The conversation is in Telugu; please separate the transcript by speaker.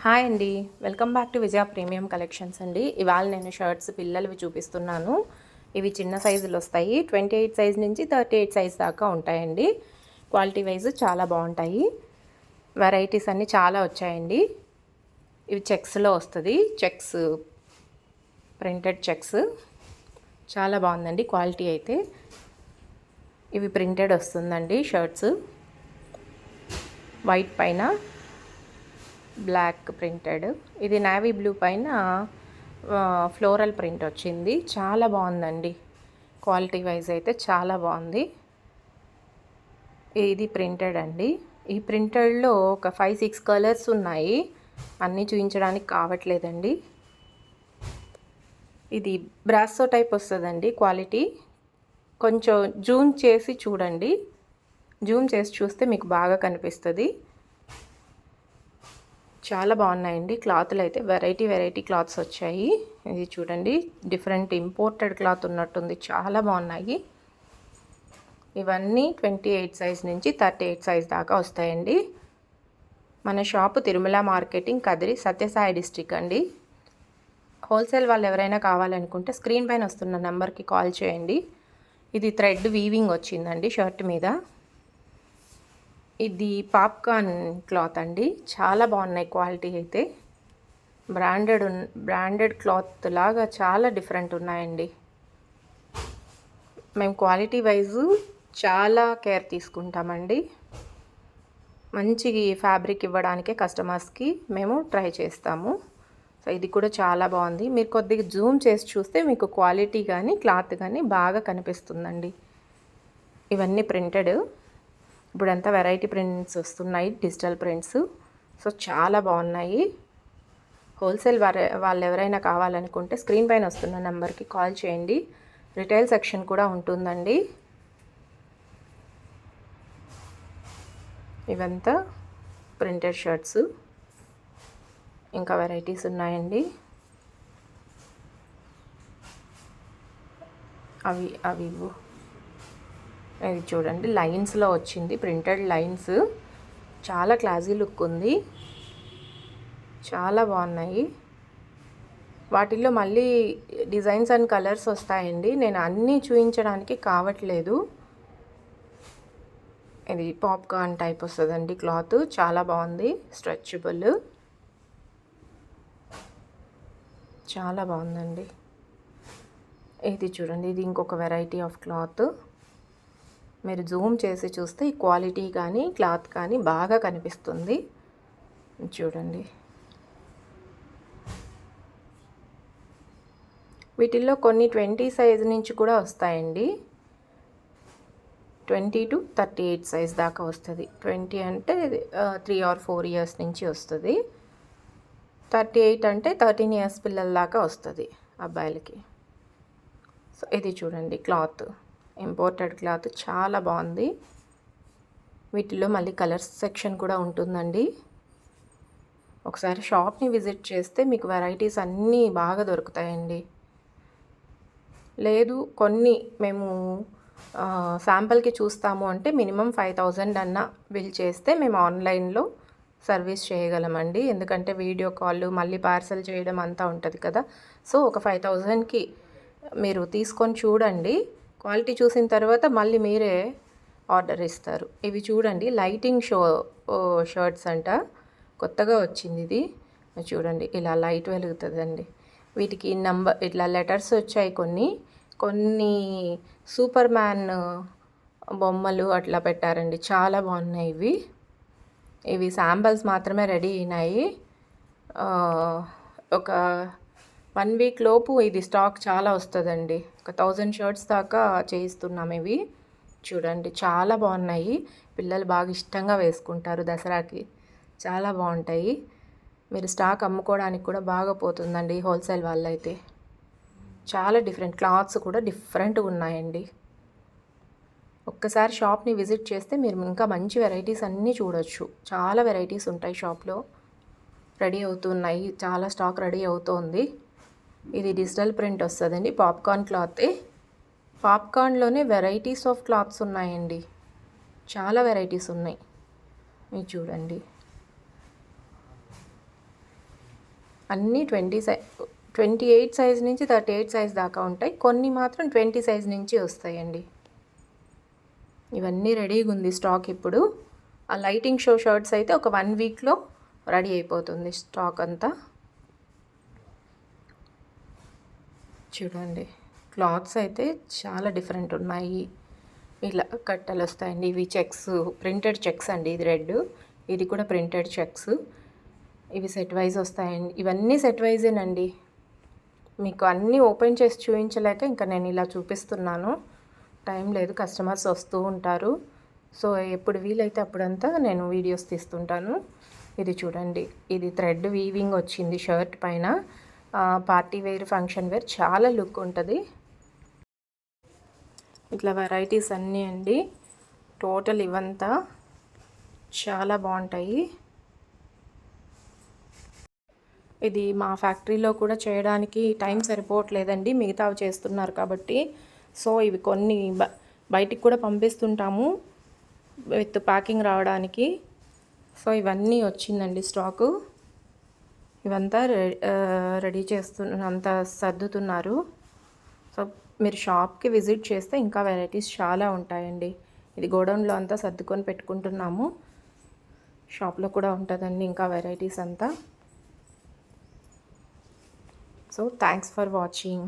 Speaker 1: హాయ్ అండి. Welcome back to Vijaya premium collections అండి. ఇవాళ నేను షర్ట్స్ పిల్లలవి చూపిస్తున్నాను. ఇవి చిన్న సైజులు వస్తాయి. 28 సైజ్ నుంచి 38 సైజ్ దాకా ఉంటాయండి. క్వాలిటీ వైజ్ చాలా బాగుంటాయి. వెరైటీస్ అన్నీ చాలా వచ్చాయండి. ఇవి చెక్స్లో వస్తుంది. చెక్స్ ప్రింటెడ్ చెక్స్ చాలా బాగుందండి క్వాలిటీ అయితే. ఇవి ప్రింటెడ్ వస్తుందండి షర్ట్స్. వైట్ పైన బ్లాక్ ప్రింటెడ్, ఇది నేవీ బ్లూ పైన ఫ్లోరల్ ప్రింట్ వచ్చింది. చాలా బాగుందండి క్వాలిటీ వైజ్ అయితే చాలా బాగుంది. ఇది ప్రింటెడ్ అండి. ఈ ప్రింటెడ్లో ఒక 5-6 కలర్స్ ఉన్నాయి. అన్నీ చూపించడానికి కావట్లేదండి. ఇది బ్రాసో టైప్ వస్తుందండి క్వాలిటీ. కొంచెం జూమ్ చేసి చూడండి. జూమ్ చేసి చూస్తే మీకు బాగా కనిపిస్తుంది. చాలా బాగున్నాయండి క్లాత్లు అయితే. వెరైటీ క్లాత్స్ వచ్చాయి. ఇది చూడండి, డిఫరెంట్ ఇంపోర్టెడ్ క్లాత్ ఉన్నట్టుంది. చాలా బాగున్నాయి. ఇవన్నీ 28 సైజ్ నుంచి 38 సైజ్ దాకా వస్తాయండి. మన shop Tirumala marketing, Kadiri, Sathya Sai district అండి. హోల్సేల్ వాళ్ళు ఎవరైనా కావాలనుకుంటే స్క్రీన్ పైన వస్తున్న నెంబర్కి కాల్ చేయండి. ఇది థ్రెడ్ వీవింగ్ వచ్చిందండి షర్ట్ మీద. ఇది పాప్కార్న్ క్లాత్ అండి. చాలా బాగున్నాయి క్వాలిటీ అయితే. బ్రాండెడ్ క్లాత్ లాగా చాలా డిఫరెంట్ ఉన్నాయండి. మేము క్వాలిటీ వైజు చాలా కేర్ తీసుకుంటామండి. మంచి ఫ్యాబ్రిక్ ఇవ్వడానికే కస్టమర్స్కి మేము ట్రై చేస్తాము. సో ఇది కూడా చాలా బాగుంది. మీరు కొద్దిగా జూమ్ చేసి చూస్తే మీకు క్వాలిటీ కానీ క్లాత్ కానీ బాగా కనిపిస్తుందండి. ఇవన్నీ ప్రింటెడ్. ఇప్పుడంతా వెరైటీ ప్రింట్స్ వస్తున్నాయి, డిజిటల్ ప్రింట్స్. సో చాలా బాగున్నాయి. హోల్సేల్ వాళ్ళు ఎవరైనా కావాలనుకుంటే స్క్రీన్ పైన వస్తున్న నెంబర్కి కాల్ చేయండి. రిటైల్ సెక్షన్ కూడా ఉంటుందండి. ఇవంతా ప్రింటెడ్ షర్ట్స్. ఇంకా వెరైటీస్ ఉన్నాయండి. అవి ఇది చూడండి, లైన్స్లో వచ్చింది, ప్రింటెడ్ లైన్స్. చాలా క్లాసీ లుక్ ఉంది. చాలా బాగున్నాయి. వాటిల్లో మళ్ళీ డిజైన్స్ అండ్ కలర్స్ వస్తాయండి. నేను అన్నీ చూపించడానికి కావట్లేదు. ఇది పాప్కార్న్ టైప్ వస్తుందండి క్లాత్. చాలా బాగుంది, స్ట్రెచబుల్. చాలా బాగుందండి. ఇది చూడండి, ఇది ఇంకొక వెరైటీ ఆఫ్ క్లాత్. మీరు జూమ్ చేసి చూస్తే ఈ క్వాలిటీ కానీ క్లాత్ కానీ బాగా కనిపిస్తుంది. చూడండి, వీటిల్లో కొన్ని 20 సైజ్ నుంచి కూడా వస్తాయండి. 20 to 38 సైజ్ దాకా వస్తుంది. 20 అంటే 3 or 4 ఇయర్స్ నుంచి వస్తుంది. 38 అంటే 13 ఇయర్స్ పిల్లల దాకా వస్తుంది అబ్బాయిలకి. సో ఇది చూడండి క్లాత్, ఇంపోర్టెడ్ క్లాత్ చాలా బాగుంది. వీటిలో మళ్ళీ కలర్స్ సెక్షన్ కూడా ఉంటుందండి. ఒకసారి షాప్ని విజిట్ చేస్తే మీకు వెరైటీస్ అన్నీ బాగా దొరుకుతాయండి. లేదు కొన్ని మేము శాంపుల్కి చూస్తాము అంటే మినిమం 5,000 అన్న బిల్ చేస్తే మేము ఆన్లైన్లో సర్వీస్ చేయగలమండి. ఎందుకంటే వీడియో కాల్ మళ్ళీ పార్సల్ చేయడం అంతా ఉంటుంది కదా. సో ఒక 5,000కి మీరు తీసుకొని చూడండి. క్వాలిటీ చూసిన తర్వాత మళ్ళీ మీరే ఆర్డర్ ఇస్తారు. ఇవి చూడండి, లైటింగ్ షర్ట్స్ అంట. కొత్తగా వచ్చింది ఇది. చూడండి, ఇలా లైట్ వెలుగుతుందండి. వీటికి ఇట్లా లెటర్స్ వచ్చాయి. కొన్ని సూపర్ మ్యాన్ బొమ్మలు అట్లా పెట్టారండి. చాలా బాగున్నాయి. ఇవి శాంపిల్స్ మాత్రమే రెడీ అయినాయి. ఒక 1 వీక్ లోపు ఇది స్టాక్ చాలా వస్తుందండి. ఒక 1000 షర్ట్స్ దాకా చేయిస్తున్నాం. ఇవి చూడండి, చాలా బాగున్నాయి. పిల్లలు బాగా ఇష్టంగా వేసుకుంటారు దసరాకి. చాలా బాగుంటాయి. మీరు స్టాక్ అమ్ముకోవడానికి కూడా బాగా పోతుందండి హోల్సేల్ వాళ్ళైతే. చాలా డిఫరెంట్ క్లాత్స్ కూడా డిఫరెంట్గా ఉన్నాయండి. ఒక్కసారి షాప్ని విజిట్ చేస్తే మీరు ఇంకా మంచి వెరైటీస్ అన్నీ చూడొచ్చు. చాలా వెరైటీస్ ఉంటాయి షాప్లో. రెడీ అవుతున్నాయి, చాలా స్టాక్ రెడీ అవుతోంది. ఇది డిజిటల్ ప్రింట్ వస్తుందండి. పాప్కార్న్ క్లాతే. పాప్కార్న్లోనే వెరైటీస్ ఆఫ్ క్లాత్స్ ఉన్నాయండి. చాలా వెరైటీస్ ఉన్నాయి. ఇది చూడండి, అన్నీ 28 సైజ్ నుంచి 38 సైజ్ దాకా ఉంటాయి. కొన్ని మాత్రం 20 సైజ్ నుంచి వస్తాయండి. ఇవన్నీ రెడీగా ఉంది స్టాక్ ఇప్పుడు. ఆ లైటింగ్ షో షర్ట్స్ అయితే ఒక 1 వీక్లో రెడీ అయిపోతుంది స్టాక్ అంతా. చూడండి, క్లాత్స్ అయితే చాలా డిఫరెంట్ ఉన్నాయి. ఇలా కట్టలు వస్తాయండి. ఇవి చెక్స్, ప్రింటెడ్ చెక్స్ అండి. ఇది రెడ్, ఇది కూడా ప్రింటెడ్ చెక్స్. ఇవి సెట్ వైజ్ వస్తాయండి. ఇవన్నీ సెట్ వైజేనండి. మీకు అన్నీ ఓపెన్ చేసి చూపించలేక ఇంకా నేను ఇలా చూపిస్తున్నాను. టైం లేదు, కస్టమర్స్ వస్తూ ఉంటారు. సో ఎప్పుడు వీలైతే అప్పుడంతా నేను వీడియోస్ తీస్తుంటాను. ఇది చూడండి, ఇది థ్రెడ్ వీవింగ్ వచ్చింది షర్ట్ పైన. పార్టీ వేర్, ఫంక్షన్ వేర్ చాలా లుక్ ఉంటుంది. ఇట్లా వెరైటీస్ అన్నీ అండి. టోటల్ ఇవంతా చాలా బాగుంటాయి. ఇది మా ఫ్యాక్టరీలో కూడా చేయడానికి టైం సరిపోవట్లేదండి, మిగతావి చేస్తున్నారు కాబట్టి. సో ఇవి కొన్ని బయటికి కూడా పంపిస్తుంటాము విత్ ప్యాకింగ్ రావడానికి. సో ఇవన్నీ వచ్చిందండి స్టాకు. ఇవంతా రెడీ అంతా సర్దుతున్నారు. సో మీరు షాప్కి విజిట్ చేస్తే ఇంకా వెరైటీస్ చాలా ఉంటాయండి. ఇది గోడౌన్లో అంతా సర్దుకొని పెట్టుకుంటున్నాము. షాప్లో కూడా ఉంటుందండి ఇంకా వెరైటీస్ అంతా. So thanks for watching.